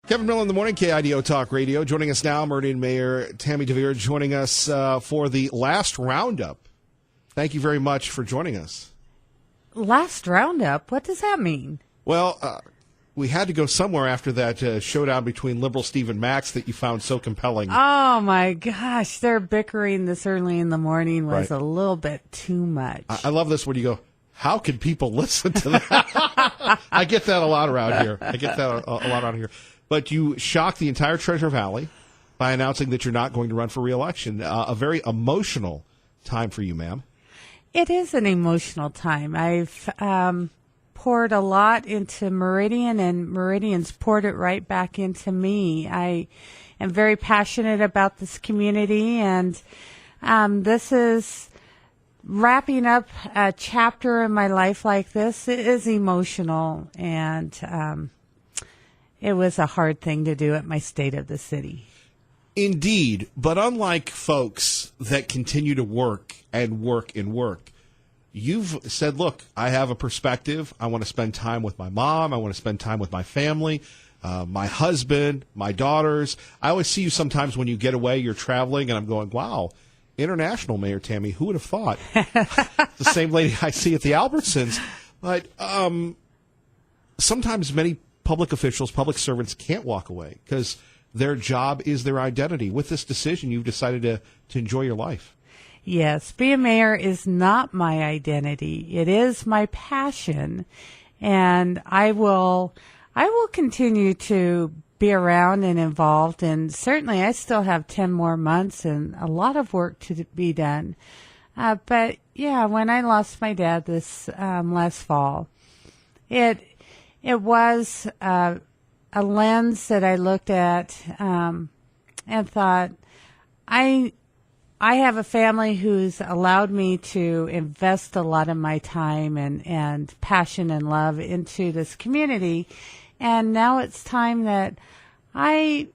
Kevin Miller in the morning, KIDO Talk Radio. Joining us now, Meridian Mayor Tammy DeVere, joining us for the last roundup. Thank you very much for joining us. Last roundup? What does that mean? Well, we had to go somewhere after that showdown between liberal Steve and Max that you found so compelling. Oh, my gosh. Their bickering this early in the morning was a little bit too much. I love this when you go, how can people listen to that? I get that a lot around here. But you shocked the entire Treasure Valley by announcing that you're not going to run for re-election. A very emotional time for you, ma'am. It is an emotional time. I've poured a lot into Meridian, and Meridian's poured it right back into me. I am very passionate about this community, and this is wrapping up a chapter in my life like this. It is emotional, and it was a hard thing to do at my State of the City. Indeed, but unlike folks that continue to work and work and work, you've said, look, I have a perspective. I want to spend time with my mom. I want to spend time with my family, my husband, my daughters. I always see you sometimes when you get away, you're traveling, and I'm going, wow, international Mayor Tammy, who would have thought? The same lady I see at the Albertsons. But sometimes many public officials, public servants can't walk away because their job is their identity. With this decision, you've decided to enjoy your life. Yes, being mayor is not my identity. It is my passion, and I will continue to be around and involved, and certainly I still have 10 more months and a lot of work to be done. But yeah, when I lost my dad this last fall, it was a lens that I looked at and thought, I have a family who's allowed me to invest a lot of my time and passion and love into this community, and now it's time that I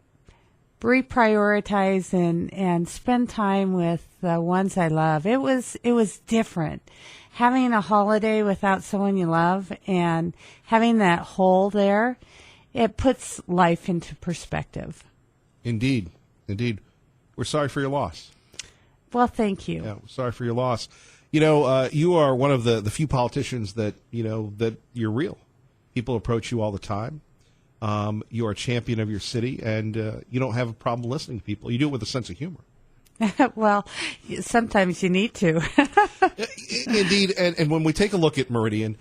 reprioritize and spend time with the ones I love. It was different. Having a holiday without someone you love and having that hole there, it puts life into perspective. Indeed. We're sorry for your loss. Well, thank you. Yeah, sorry for your loss. You are one of the few politicians that you're real. People approach you all the time. You are a champion of your city, and you don't have a problem listening to people. You do it with a sense of humor. Well, sometimes you need to. Indeed, and when we take a look at Meridian,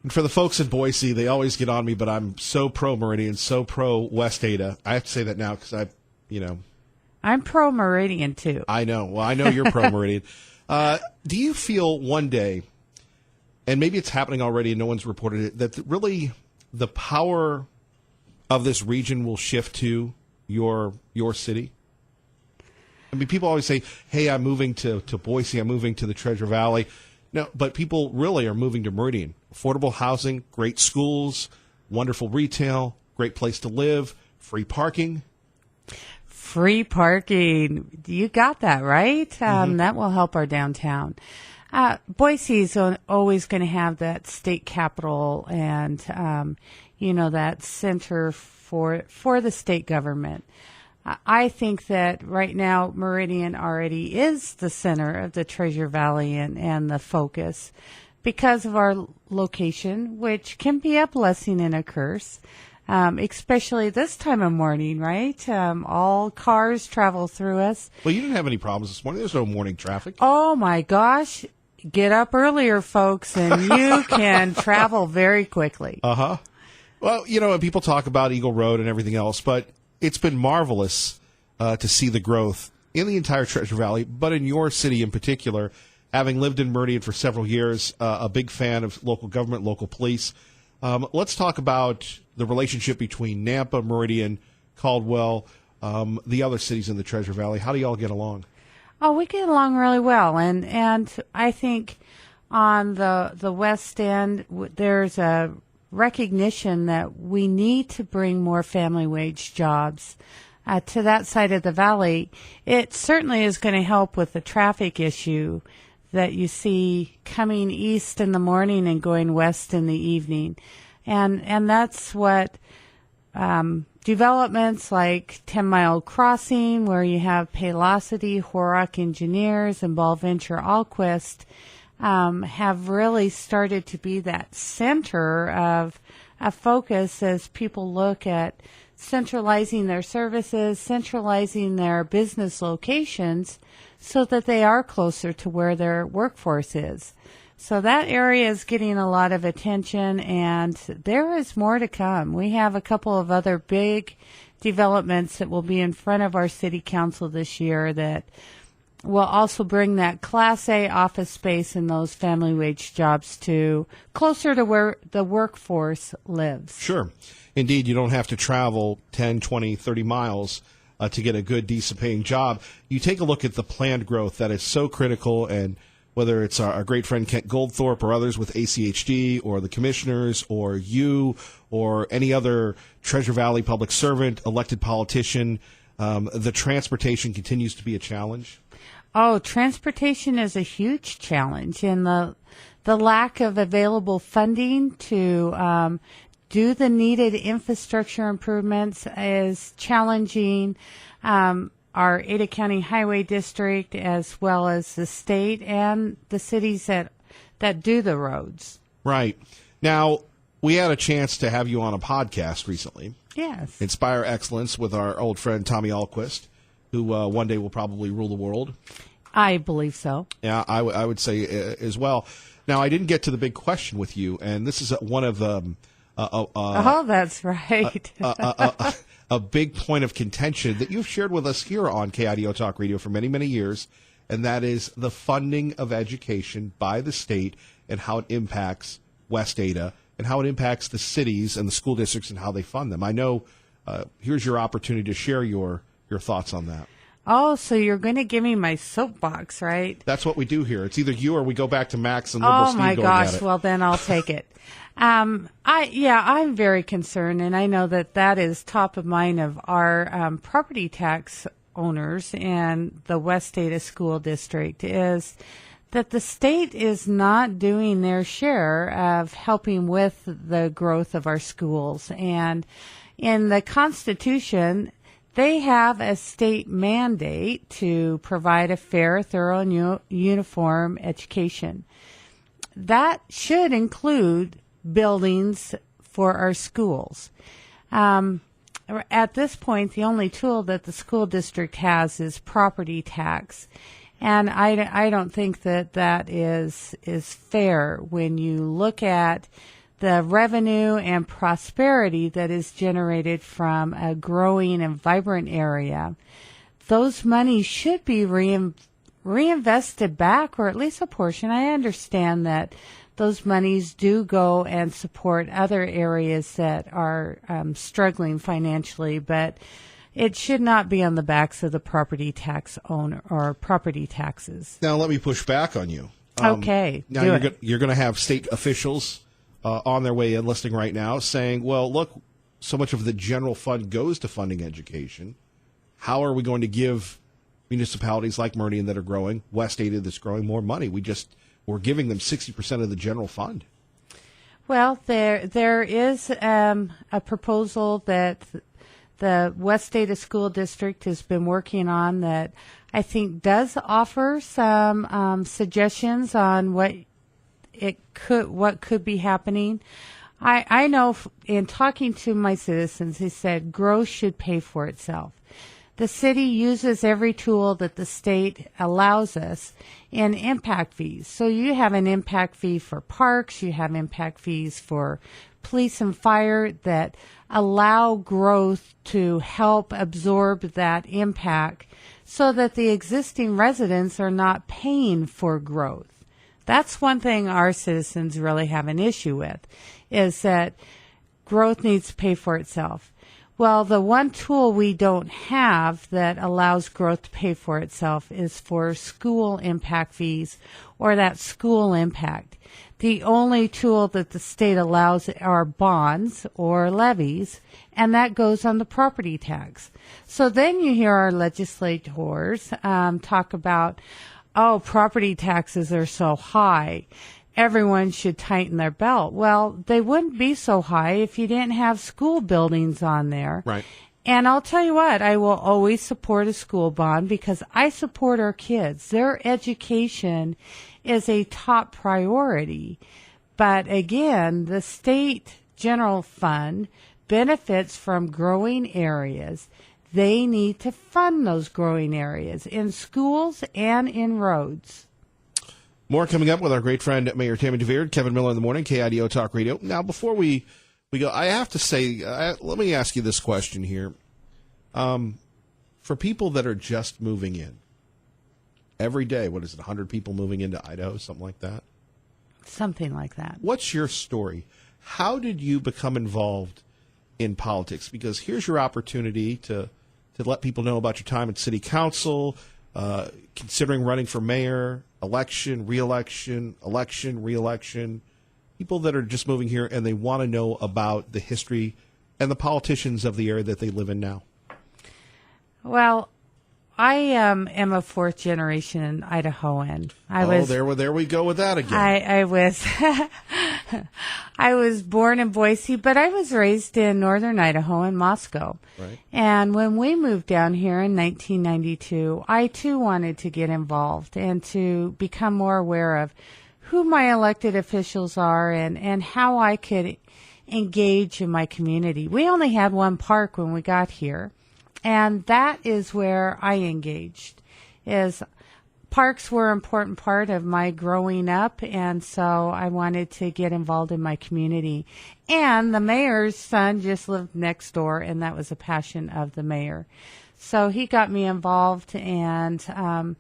and for the folks in Boise, they always get on me, but I'm so pro-Meridian, so pro-West Ada. I have to say that now because I'm pro-Meridian, too. I know. Well, I know you're pro-Meridian. Do you feel one day, and maybe it's happening already and no one's reported it, that really the power of this region will shift to your city? I mean, people always say, hey, I'm moving to Boise, I'm moving to the Treasure Valley. No, but people really are moving to Meridian. Affordable housing, great schools, wonderful retail, great place to live, free parking. Free parking. You got that, right? That will help our downtown. Boise is always going to have that state capital and, that center for the state government. I think that right now Meridian already is the center of the Treasure Valley and the focus because of our location, which can be a blessing and a curse. Especially this time of morning, right? All cars travel through us. Well, you didn't have any problems this morning. There's no morning traffic. Oh, my gosh. Get up earlier, folks, and you can travel very quickly. Uh-huh. Well, and people talk about Eagle Road and everything else, but it's been marvelous to see the growth in the entire Treasure Valley, but in your city in particular, having lived in Meridian for several years, a big fan of local government, local police. Let's talk about the relationship between Nampa, Meridian, Caldwell, the other cities in the Treasure Valley. How do y'all get along? Oh, we get along really well, and I think on the West End there's a recognition that we need to bring more family wage jobs to that side of the valley. It certainly is going to help with the traffic issue that you see coming east in the morning and going west in the evening. And that's what developments like 10 Mile Crossing, where you have Paylocity, Horak Engineers, and Ballventure Alquist, have really started to be that center of a focus as people look at centralizing their services, centralizing their business locations so that they are closer to where their workforce is. So that area is getting a lot of attention, and there is more to come. We have a couple of other big developments that will be in front of our city council this year that will also bring that Class A office space and those family wage jobs to closer to where the workforce lives. Sure. Indeed, you don't have to travel 10, 20, 30 miles to get a good, decent paying job. You take a look at the planned growth that is so critical, and whether it's our great friend Kent Goldthorpe or others with ACHD or the commissioners or you or any other Treasure Valley public servant, elected politician, the transportation continues to be a challenge. Oh, transportation is a huge challenge, and the lack of available funding to do the needed infrastructure improvements is challenging. Our Ada County Highway District, as well as the state and the cities that do the roads. Right. Now, we had a chance to have you on a podcast recently. Yes. Inspire Excellence with our old friend Tommy Alquist, who one day will probably rule the world. I believe so. Yeah, I would say as well. Now, I didn't get to the big question with you, and this is one of oh, that's right. a big point of contention that you've shared with us here on KIDO Talk Radio for many, many years, and that is the funding of education by the state and how it impacts West Ada and how it impacts the cities and the school districts and how they fund them. I know here's your opportunity to share your thoughts on that. Oh, so you're going to give me my soapbox, right? That's what we do here. It's either you or we go back to Max and Liberal Oh, Steve my going at gosh. it. Well, then I'll take it. I'm very concerned, and I know that is top of mind of our property tax owners and the West Ada School District, is that the state is not doing their share of helping with the growth of our schools. And in the Constitution, they have a state mandate to provide a fair, thorough, and uniform education. That should include buildings for our schools. At this point, the only tool that the school district has is property tax. And I don't think that is fair when you look at the revenue and prosperity that is generated from a growing and vibrant area. Those monies should be reinvested back, or at least a portion. I understand that those monies do go and support other areas that are struggling financially, but it should not be on the backs of the property tax owner or property taxes. Now, let me push back on you. Okay. Now, you're going to have state officials on their way enlisting right now saying, well, look, so much of the general fund goes to funding education. How are we going to give municipalities like Meridian that are growing, West Ada that's growing, more money? We're giving them 60% of the general fund. Well, there is a proposal that the West Ada School District has been working on that I think does offer some suggestions on what could be happening. I know in talking to my citizens, they said growth should pay for itself. The city uses every tool that the state allows us in impact fees. So you have an impact fee for parks, you have impact fees for police and fire that allow growth to help absorb that impact so that the existing residents are not paying for growth. That's one thing our citizens really have an issue with, is that growth needs to pay for itself. Well, the one tool we don't have that allows growth to pay for itself is for school impact fees or that school impact. The only tool that the state allows are bonds or levies, and that goes on the property tax. So then you hear our legislators talk about, oh, property taxes are so high. everyone should tighten their belt. Well, they wouldn't be so high if you didn't have school buildings on there. Right. And I'll tell you what, I will always support a school bond because I support our kids. Their education is a top priority. But again, the state general fund benefits from growing areas. They need to fund those growing areas in schools and in roads. More coming up with our great friend, Mayor Tammy DeVere, Kevin Miller in the morning, KIDO Talk Radio. Now, before we go, I have to say, let me ask you this question here. For people that are just moving in, every day, what is it, 100 people moving into Idaho, something like that? Something like that. What's your story? How did you become involved in politics? Because here's your opportunity to let people know about your time at city council, considering running for mayor, election, re-election, election, re-election. People that are just moving here and they want to know about the history and the politicians of the area that they live in now. Well, I am a fourth generation Idahoan. There we go with that again. I was I was born in Boise, but I was raised in northern Idaho in Moscow. Right. And when we moved down here in 1992, I too wanted to get involved and to become more aware of who my elected officials are and how I could engage in my community. We only had one park when we got here. And that is where I engaged. Parks were an important part of my growing up, and so I wanted to get involved in my community. And the mayor's son just lived next door, and that was a passion of the mayor. So he got me involved, and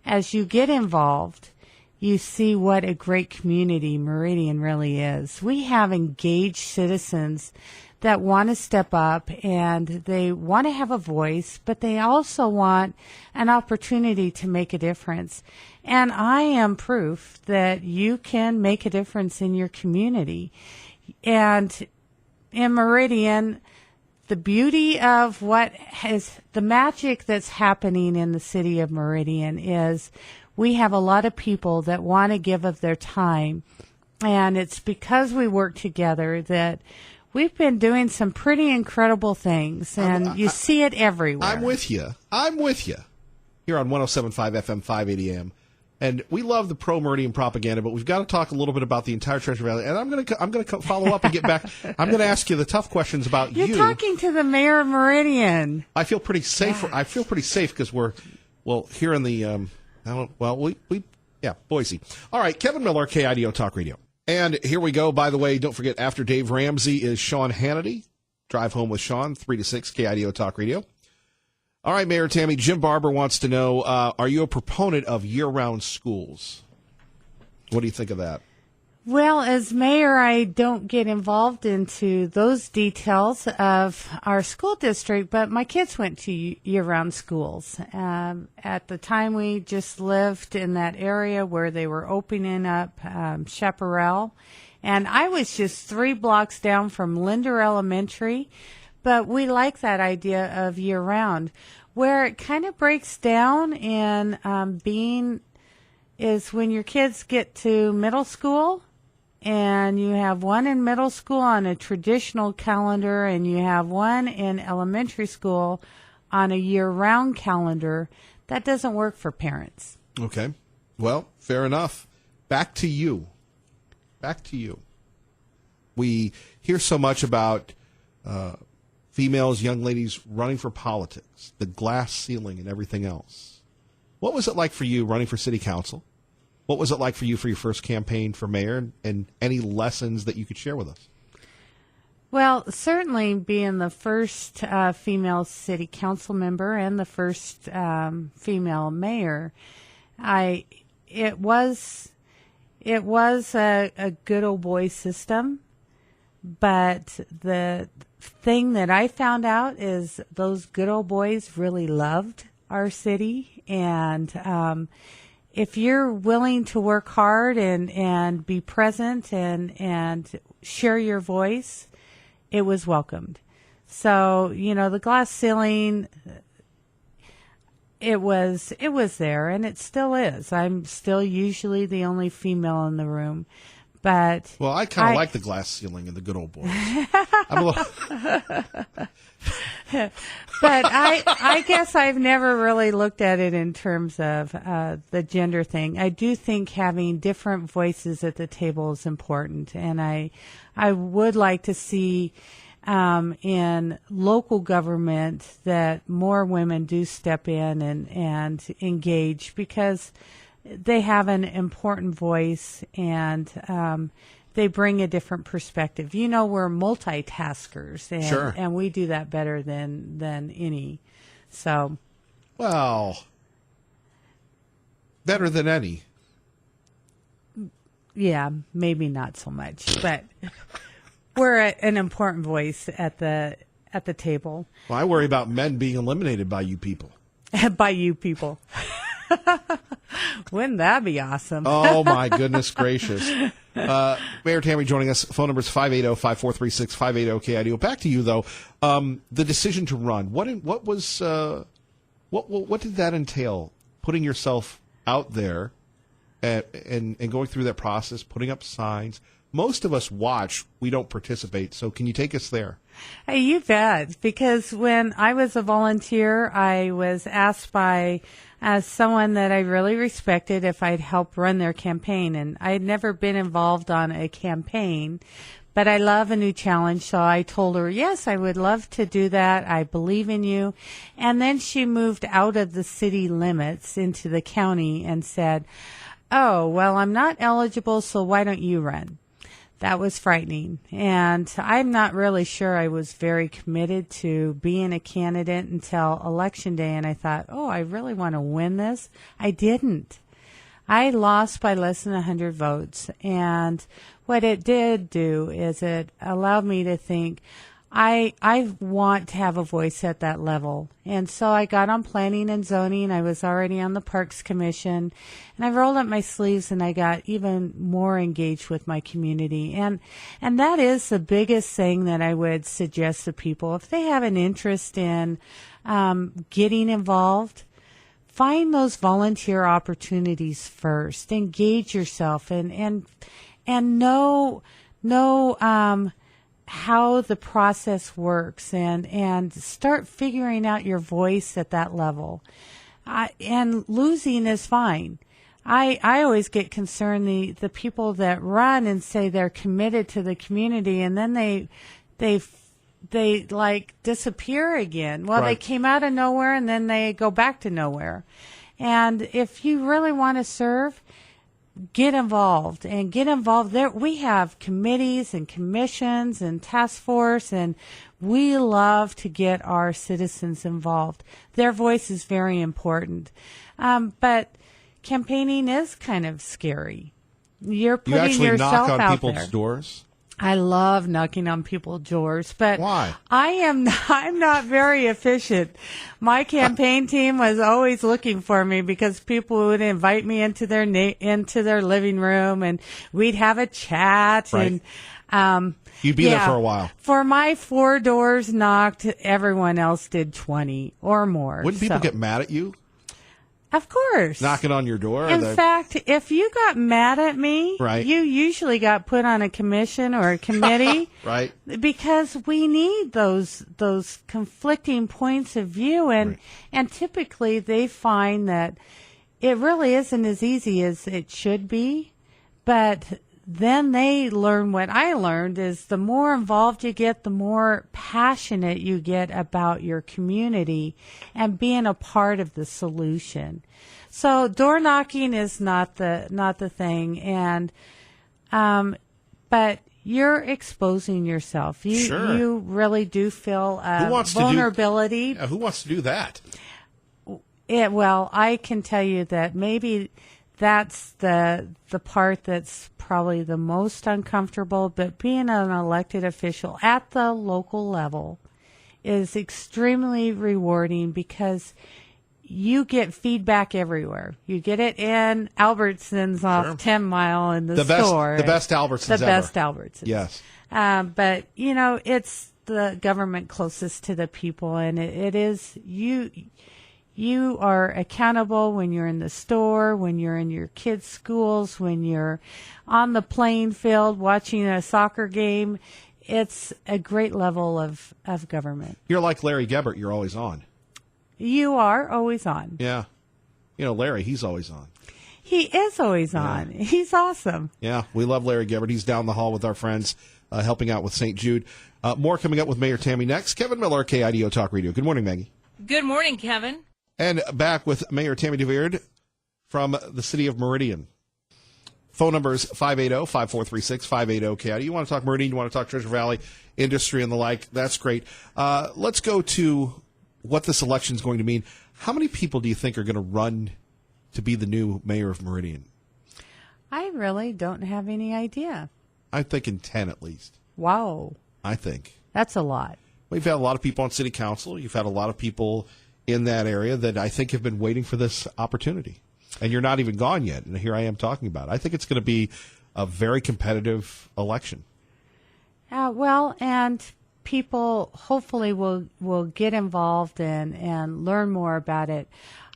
as you get involved, you see what a great community Meridian really is. We have engaged citizens that want to step up and they want to have a voice, but they also want an opportunity to make a difference. And I am proof that you can make a difference in your community. And in Meridian, the beauty of the magic that's happening in the city of Meridian is we have a lot of people that want to give of their time. And it's because we work together that we've been doing some pretty incredible things, and you see it everywhere. I'm with you. Here on 107.5 FM, 580 AM. And we love the pro-Meridian propaganda, but we've got to talk a little bit about the entire Treasure Valley. And I'm going to follow up and get back. I'm going to ask you the tough questions about you. You're talking to the mayor of Meridian. I feel pretty safe. I feel pretty safe because we're, here in the, Boise. All right, Kevin Miller, KIDO Talk Radio. And here we go. By the way, don't forget, after Dave Ramsey is Sean Hannity. Drive Home with Sean, 3 to 6, KIDO Talk Radio. All right, Mayor Tammy, Jim Barber wants to know, are you a proponent of year-round schools? What do you think of that? Well, as mayor, I don't get involved into those details of our school district, but my kids went to year-round schools. At the time, we just lived in that area where they were opening up Chaparral, and I was just 3 blocks down from Linder Elementary, but we like that idea of year-round. Where it kind of breaks down in being is when your kids get to middle school, and you have one in middle school on a traditional calendar, and you have one in elementary school on a year-round calendar. That doesn't work for parents. Okay. Well, fair enough. Back to you. We hear so much about females, young ladies running for politics, the glass ceiling and everything else. What was it like for you running for city council? What was it like for you for your first campaign for mayor, and any lessons that you could share with us? Well, certainly being the first female city council member and the first female mayor, it was a good old boy system. But the thing that I found out is those good old boys really loved our city, and if you're willing to work hard and be present and share your voice, it was welcomed. So, the glass ceiling, it was there, and it still is. I'm still usually the only female in the room. But well, I kind of like the glass ceiling in the good old boys. I'm a little... But I guess I've never really looked at it in terms of the gender thing. I do think having different voices at the table is important, and I would like to see in local government that more women do step in and engage, because they have an important voice, and they bring a different perspective. You know, we're multitaskers, and, Sure. and we do that better than any. So, Well, better than any. yeah, maybe not so much, but we're an important voice at the table. Well, I worry about men being eliminated by you people. By you people. Wouldn't that be awesome? Oh, my goodness gracious. Mayor Tammy joining us. Phone number is 580-5436, 580-KIDO. Back to you, though. The decision to run, what did that entail? Putting yourself out there and going through that process, putting up signs. Most of us watch. We don't participate. So can you take us there? Hey, you bet. Because when I was a volunteer, I was asked by someone that I really respected if I'd help run their campaign. And I had never been involved on a campaign, but I love a new challenge. So I told her, yes, I would love to do that. I believe in you. And then she moved out of the city limits into the county and said, oh, well, I'm not eligible, so why don't you run? That was frightening. And I'm not really sure I was very committed to being a candidate until Election Day. And I thought, oh, I really want to win this. I didn't. I lost by less than 100 votes. And what it did do is it allowed me to think, I want to have a voice at that level. And so I got on planning and zoning. I was already on the Parks Commission, and I rolled up my sleeves and I got even more engaged with my community. And that is the biggest thing that I would suggest to people. If they have an interest in getting involved, find those volunteer opportunities first. Engage yourself and know how the process works, and start figuring out your voice at that level. And losing is fine. I always get concerned the people that run and say they're committed to the community, and then they like disappear again. Well, Right. They came out of nowhere and then they go back to nowhere. And if you really want to serve, get involved there. We have committees and commissions and task force, and we love to get our citizens involved. Their voice is very important. But campaigning is kind of scary. You're You putting actually yourself knock on out people's there. doors? I love knocking on people's doors, but Why? I'm not very efficient. My campaign team was always looking for me because people would invite me into their living room, and we'd have a chat. Right. And You'd be there for a while. For my 4 doors knocked, everyone else did 20 or more. Wouldn't people So- get mad at you Of course. knocking on your door? In fact, if you got mad at me, Right. you usually got put on a commission or a committee. Right. Because we need those conflicting points of view, and Right. and typically they find that it really isn't as easy as it should be. But then they learn what I learned is the more involved you get, the more passionate you get about your community and being a part of the solution. So door knocking is not the thing, and but you're exposing yourself. Sure. You really do feel Who wants to do- vulnerability. Who wants to do that? Well, I can tell you that maybe that's the part that's probably the most uncomfortable, but being an elected official at the local level is extremely rewarding because you get feedback everywhere. You get it in Albertsons off Sure. 10 Mile in the The best- store. the best Albertsons The ever. best Albertsons. Yes. But, it's the government closest to the people, and it is You are accountable when you're in the store, when you're in your kids' schools, when you're on the playing field watching a soccer game. It's a great level of government. You're like Larry Gebert. You're always on. You are always on. Yeah. You know, Larry, he's always on. He is always on. He's awesome. Yeah, we love Larry Gebert. He's down the hall with our friends helping out with St. Jude. More coming up with Mayor Tammy next. Kevin Miller, KIDO Talk Radio. Good morning, Maggie. Good morning, Kevin. And back with Mayor Tammy DeVeard from the city of Meridian. Phone number is 580-5436, 580-KIDO. You want to talk Meridian, you want to talk Treasure Valley, industry and the like. That's great. Let's go to what this election is going to mean. How many people do you think are going to run to be the new mayor of Meridian? I really don't have any idea. I'm thinking 10 at least. Wow. I think. That's a lot. We've had a lot of people on city council. You've had a lot of people in that area that I think have been waiting for this opportunity. And you're not even gone yet. And here I am talking about it. I think it's going to be a very competitive election. Well, and people hopefully will get involved and learn more about it.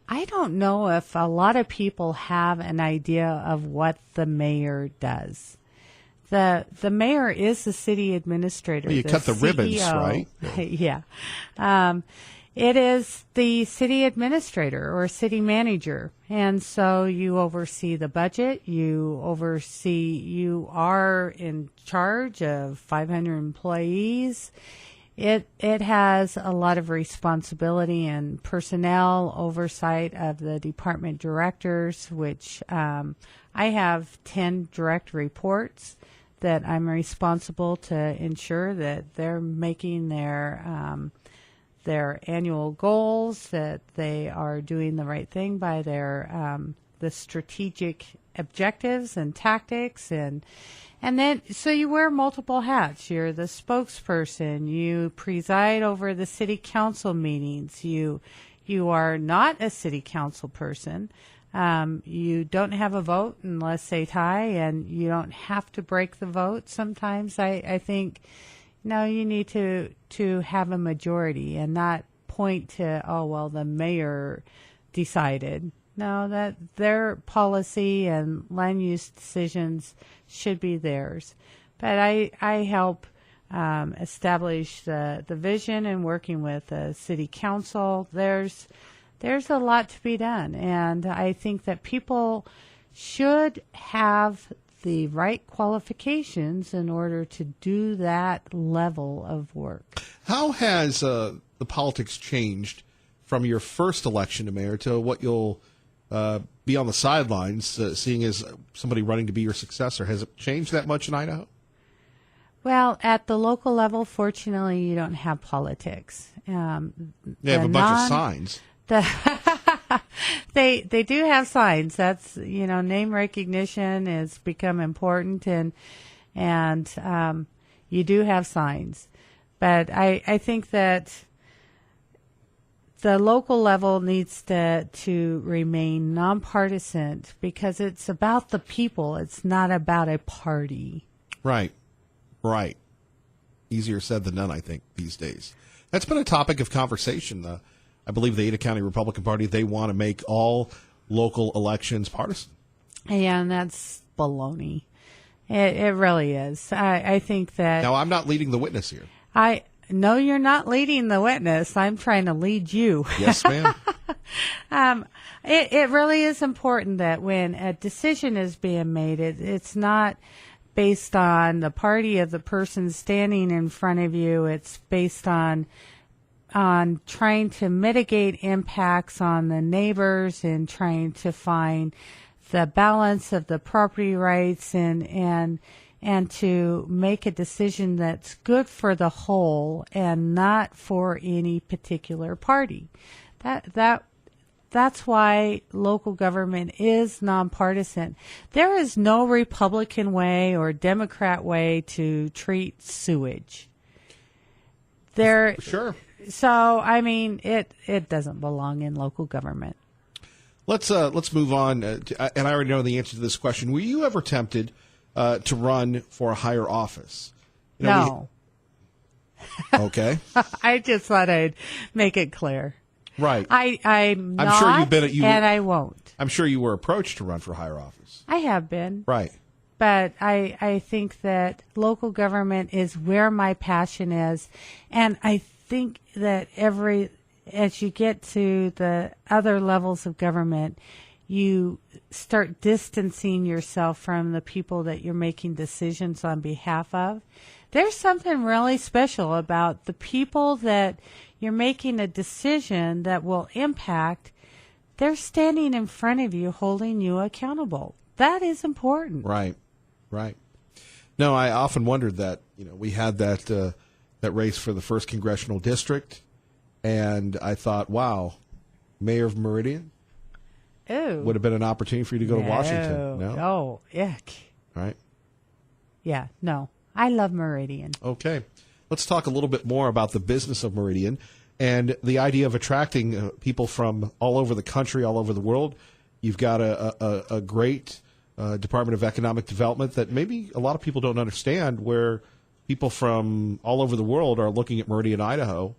I don't know if a lot of people have an idea of what the mayor does. The mayor is the city administrator. Well, you cut the CEO. ribbons, right? Yeah. It is the city administrator or city manager. And so you oversee the budget. You are in charge of 500 employees. It has a lot of responsibility and personnel oversight of the department directors, which I have 10 direct reports that I'm responsible to ensure that they're making their annual goals, that they are doing the right thing by their the strategic objectives and tactics, and then so you wear multiple hats. You're the spokesperson. You preside over the city council meetings. You are not a city council person. You don't have a vote unless they tie, and you don't have to break the vote. Sometimes I think, no, you need to have a majority and not point to, oh, well, the mayor decided. No, that their policy and land use decisions should be theirs. But I help establish the vision and working with the city council. There's a lot to be done, and I think that people should have the right qualifications in order to do that level of work. How has the politics changed from your first election to mayor to what you'll be on the sidelines, seeing as somebody running to be your successor? Has it changed that much in Idaho? Well, at the local level, fortunately, you don't have politics. They have a bunch of signs. They do have signs. That's, name recognition has become important, and you do have signs. But I think that the local level needs to remain nonpartisan because it's about the people. It's not about a party. Right. Easier said than done, I think, these days. That's been a topic of conversation. I believe the Ada County Republican Party, they want to make all local elections partisan. And that's baloney. It really is. I think that... Now, I'm not leading the witness here. No, you're not leading the witness. I'm trying to lead you. Yes, ma'am. It really is important that when a decision is being made, it's not based on the party of the person standing in front of you. It's based on trying to mitigate impacts on the neighbors and trying to find the balance of the property rights and to make a decision that's good for the whole and not for any particular party. That's why local government is nonpartisan. There is no Republican way or Democrat way to treat sewage. Sure. So, I mean, it doesn't belong in local government. Let's move on. And I already know the answer to this question. Were you ever tempted to run for a higher office? No. Okay. I just thought I'd make it clear. Right. I'm not, sure you've been and I won't. I'm sure you were approached to run for higher office. I have been. Right. But I think that local government is where my passion is. And I think that as you get to the other levels of government, you start distancing yourself from the people that you're making decisions on behalf of. There's something really special about the people that you're making a decision that will impact. They're standing in front of you, holding you accountable. That is important. Right. Right. No, I often wondered that, we had that race for the 1st Congressional District, and I thought, wow, Mayor of Meridian Ooh. would have been an opportunity for you to go to Washington. No? Oh, yuck. Right. Yeah, no. I love Meridian. Okay. Let's talk a little bit more about the business of Meridian and the idea of attracting people from all over the country, all over the world. You've got a great Department of Economic Development that maybe a lot of people don't understand, where people from all over the world are looking at Meridian, Idaho.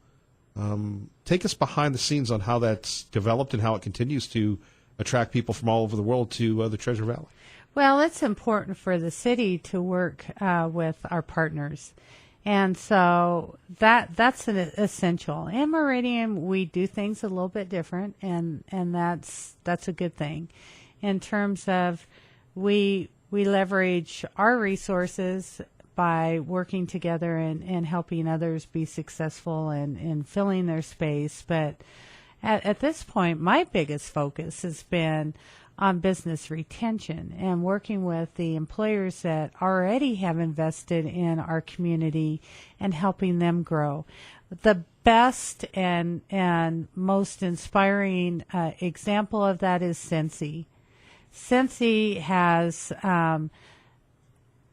Take us behind the scenes on how that's developed and how it continues to attract people from all over the world to the Treasure Valley. Well, it's important for the city to work with our partners. And so that's an essential. In Meridian, we do things a little bit different, and that's a good thing. In terms of we leverage our resources by working together and helping others be successful in filling their space. But at this point, my biggest focus has been on business retention and working with the employers that already have invested in our community and helping them grow. The best and most inspiring example of that is Sensi. Sensi has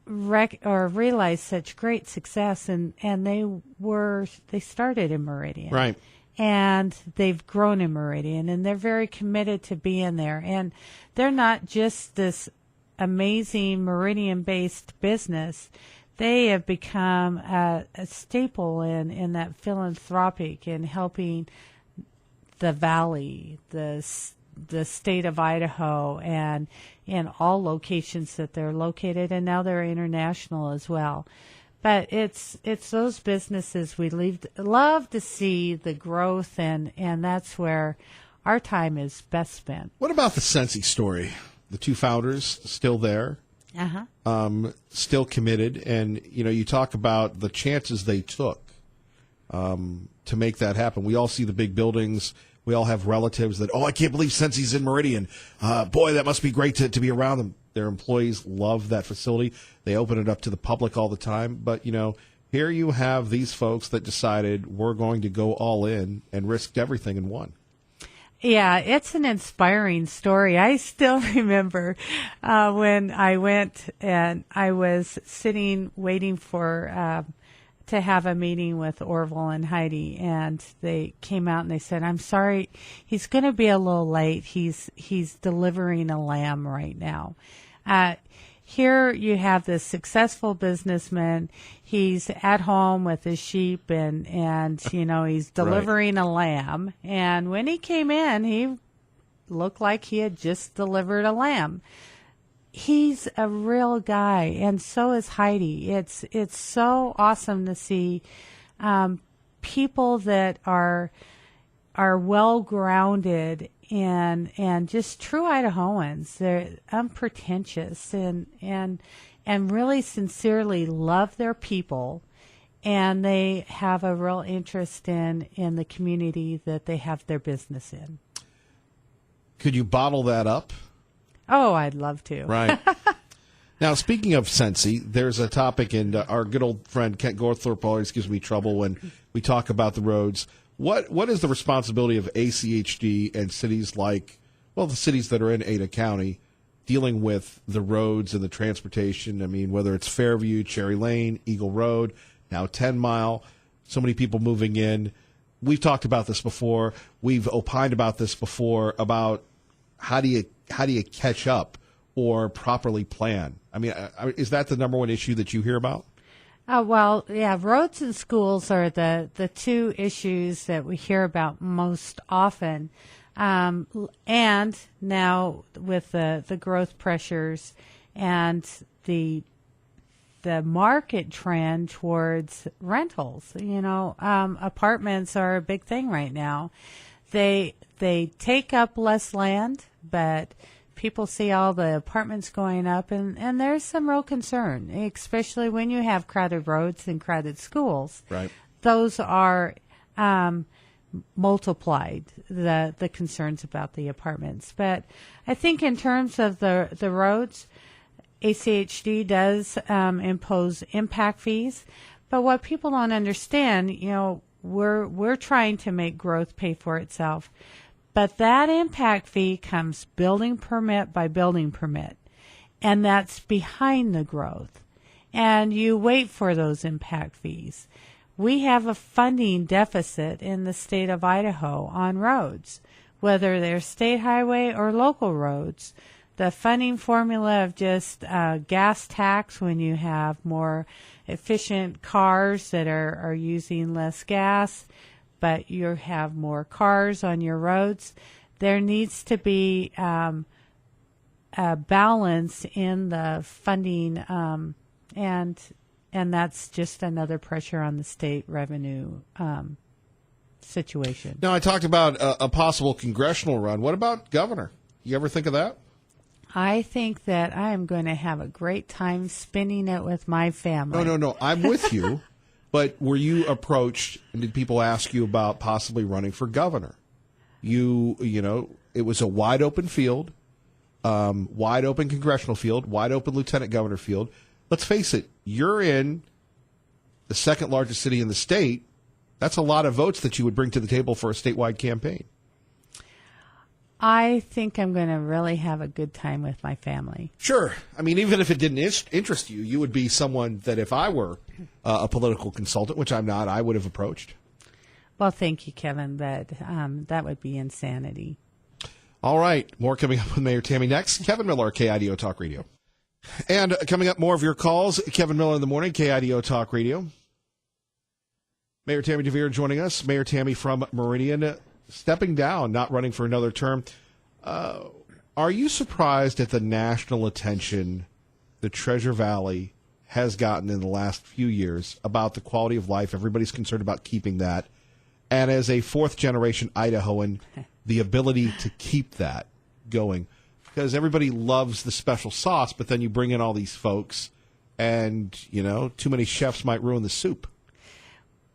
realized such great success, and they started in Meridian. Right. And they've grown in Meridian, and they're very committed to being there. And they're not just this amazing Meridian-based business. They have become a staple in that philanthropic in helping the valley, the state of Idaho, and in all locations that they're located. And now they're international as well. But it's those businesses we love to see the growth, and that's where our time is best spent. What about the Sensi story? The two founders still there, still committed, and you talk about the chances they took to make that happen. We all see the big buildings. We all have relatives that, I can't believe Sensi's in Meridian. Boy, that must be great to be around them. Their employees love that facility. They open it up to the public all the time. But, here you have these folks that decided we're going to go all in and risked everything and won. Yeah, it's an inspiring story. I still remember when I went and I was sitting waiting for to have a meeting with Orville and Heidi, and they came out and they said, "I'm sorry, he's going to be a little late. He's delivering a lamb right now." Here you have this successful businessman. He's at home with his sheep, and he's delivering a lamb. And when he came in, he looked like he had just delivered a lamb. He's a real guy, and so is Heidi. It's so awesome to see people that are well grounded and just true Idahoans. They're unpretentious and really sincerely love their people, and they have a real interest in the community that they have their business in. Could you bottle that up? Oh, I'd love to. Right. Now, speaking of Sensi, there's a topic, and our good old friend Kent Gorthorpe always gives me trouble when we talk about the roads. What is the responsibility of ACHD and cities like, the cities that are in Ada County, dealing with the roads and the transportation? I mean, whether it's Fairview, Cherry Lane, Eagle Road, now 10 Mile, so many people moving in. We've talked about this before. We've opined about this before, about how do you catch up or properly plan? I mean, is that the number one issue that you hear about? Well, yeah, roads and schools are the two issues that we hear about most often. And now with the growth pressures and the market trend towards rentals, apartments are a big thing right now. They take up less land, but people see all the apartments going up, and there's some real concern, especially when you have crowded roads and crowded schools. Right. Those are multiplied, the concerns about the apartments. But I think in terms of the roads, ACHD does impose impact fees. But what people don't understand, we're trying to make growth pay for itself. But that impact fee comes building permit by building permit, and that's behind the growth. And you wait for those impact fees. We have a funding deficit in the state of Idaho on roads, whether they're state highway or local roads. The funding formula of just gas tax when you have more efficient cars that are using less gas, but you have more cars on your roads, there needs to be a balance in the funding, and that's just another pressure on the state revenue situation. Now, I talked about a possible congressional run. What about governor? You ever think of that? I think that I am going to have a great time spinning it with my family. No. I'm with you. But were you approached, and did people ask you about possibly running for governor? It was a wide open field, wide open congressional field, wide open lieutenant governor field. Let's face it, you're in the second largest city in the state. That's a lot of votes that you would bring to the table for a statewide campaign. I think I'm going to really have a good time with my family. Sure. I mean, even if it didn't interest you, you would be someone that if I were a political consultant, which I'm not, I would have approached. Well, thank you, Kevin, but that would be insanity. All right. More coming up with Mayor Tammy next. Kevin Miller, KIDO Talk Radio. And coming up, more of your calls. Kevin Miller in the morning, KIDO Talk Radio. Mayor Tammy DeVere joining us. Mayor Tammy from Meridian, stepping down, not running for another term. Are you surprised at the national attention the Treasure Valley has gotten in the last few years about the quality of life? Everybody's concerned about keeping that. And as a fourth-generation Idahoan, the ability to keep that going. Because everybody loves the special sauce, but then you bring in all these folks, and, too many chefs might ruin the soup.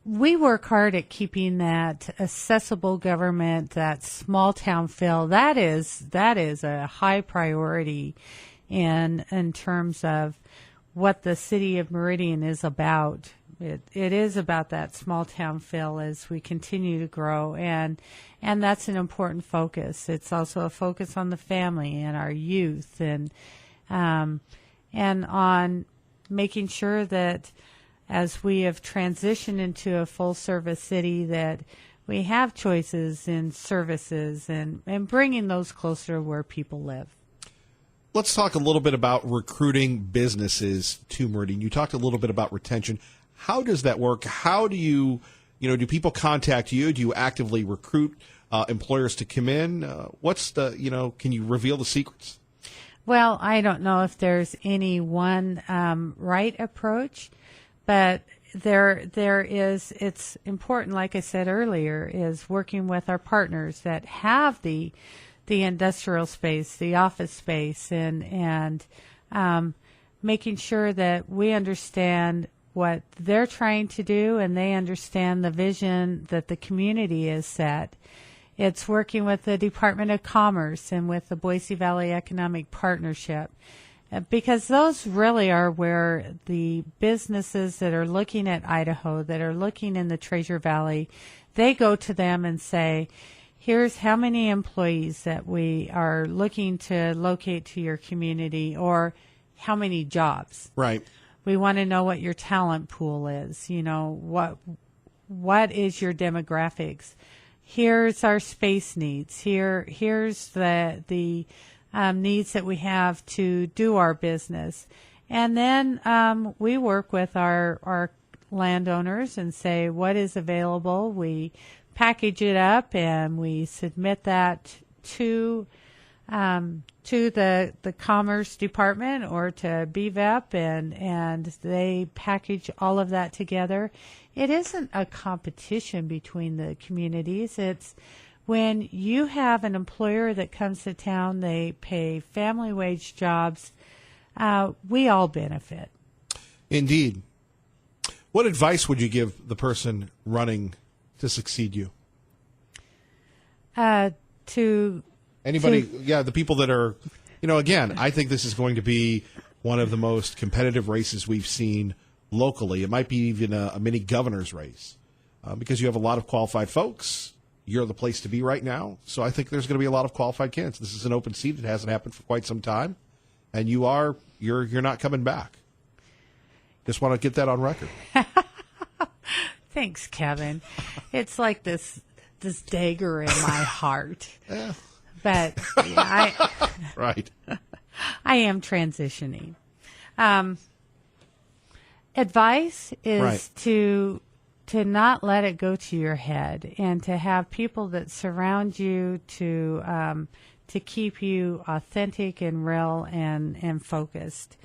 We work hard at keeping that accessible government, that small town feel. That is a high priority in terms of what the city of Meridian is about. It is about that small town feel as we continue to grow, and that's an important focus. It's also a focus on the family and our youth, and on making sure that as we have transitioned into a full-service city, that we have choices in services and bringing those closer to where people live. Let's talk a little bit about recruiting businesses to Meridian. You talked a little bit about retention. How does that work? How do you, do people contact you? Do you actively recruit employers to come in? What's the, can you reveal the secrets? Well, I don't know if there's any one right approach. But there is, it's important, like I said earlier, is working with our partners that have the industrial space, the office space, and making sure that we understand what they're trying to do and they understand the vision that the community is set. It's working with the Department of Commerce and with the Boise Valley Economic Partnership. Because those really are where the businesses that are looking at Idaho, that are looking in the Treasure Valley, they go to them and say, here's how many employees that we are looking to locate to your community, or how many jobs. Right. We want to know what your talent pool is. What is your demographics? Here's our space needs. Here's the needs that we have to do our business. And then we work with our landowners and say what is available. We package it up and we submit that to the Commerce Department or to BVEP, and they package all of that together. It isn't a competition between the communities. It's when you have an employer that comes to town, they pay family wage jobs. We all benefit. Indeed. What advice would you give the person running to succeed you? Anybody, the people that are, again, I think this is going to be one of the most competitive races we've seen locally. It might be even a mini governor's race because you have a lot of qualified folks. You're the place to be right now. So I think there's going to be a lot of qualified candidates. This is an open seat. It hasn't happened for quite some time. And you're not coming back. Just want to get that on record. Thanks, Kevin. It's like this dagger in my heart. Yeah. But right. I am transitioning. Advice is right. to not let it go to your head, and to have people that surround you to keep you authentic and real and focused.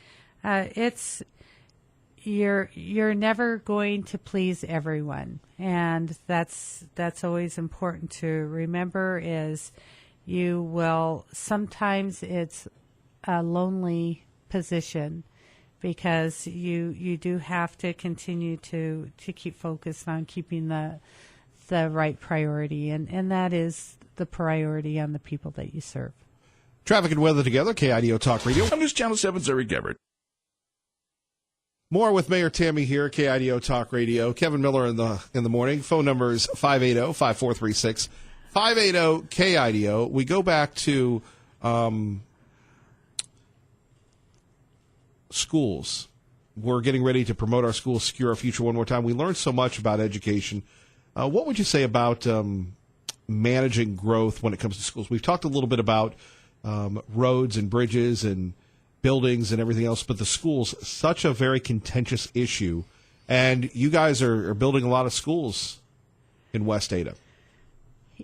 You're never going to please everyone, and that's always important to remember. Is you will sometimes it's a lonely position because you do have to continue to keep focused on keeping the right priority, and that is the priority on the people that you serve. Traffic and weather together, KIDO Talk Radio. I'm News Channel 7's Eric Everett. More with Mayor Tammy here, KIDO Talk Radio. Kevin Miller in the morning. Phone number is 580-5436. 580-KIDO. We go back to schools. We're getting ready to promote our schools, secure our future one more time. We learned so much about education. What would you say about managing growth when it comes to schools? We've talked a little bit about roads and bridges and buildings and everything else, but the schools, such a very contentious issue. And you guys are building a lot of schools in West Ada.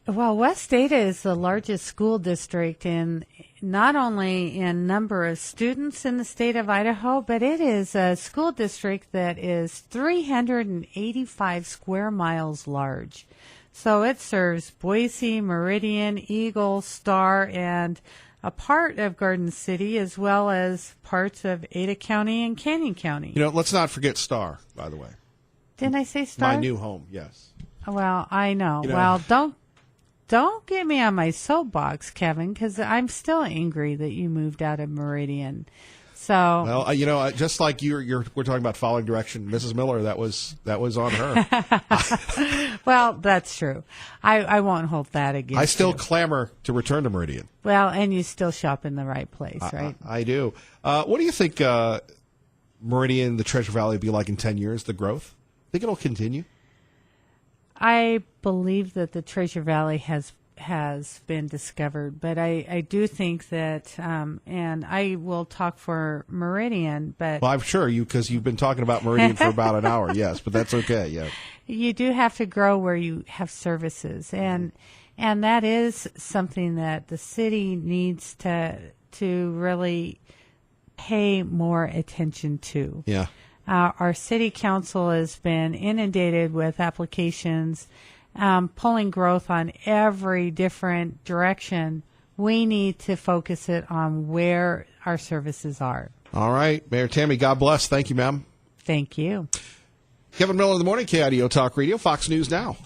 Well, West Ada is the largest school district in not only in number of students in the state of Idaho, but it is a school district that is 385 square miles large. So it serves Boise, Meridian, Eagle, Star, and a part of Garden City, as well as parts of Ada County and Canyon County. Let's not forget Star, by the way. Didn't I say Star? My new home, yes. Well, I know. Well, don't get me on my soapbox, Kevin, because I'm still angry that you moved out of Meridian. So, well, just like we're talking about following direction, Mrs. Miller, that was on her. Well, that's true. I won't hold that against I still you. clamor to return to Meridian. Well, and you still shop in the right place, right? I do. What do you think Meridian, the Treasure Valley, will be like in 10 years, the growth? Think it'll continue? I believe that the Treasure Valley has been discovered, but I do think that, and I will talk for Meridian, but... Well, I'm sure because you've been talking about Meridian for about an hour, yes, but that's okay, yeah. You do have to grow where you have services, and that is something that the city needs to really pay more attention to. Yeah. Our city council has been inundated with applications, pulling growth on every different direction. We need to focus it on where our services are. All right. Mayor Tammy, God bless. Thank you, ma'am. Thank you. Kevin Miller in the morning, KIDO Talk Radio, Fox News Now.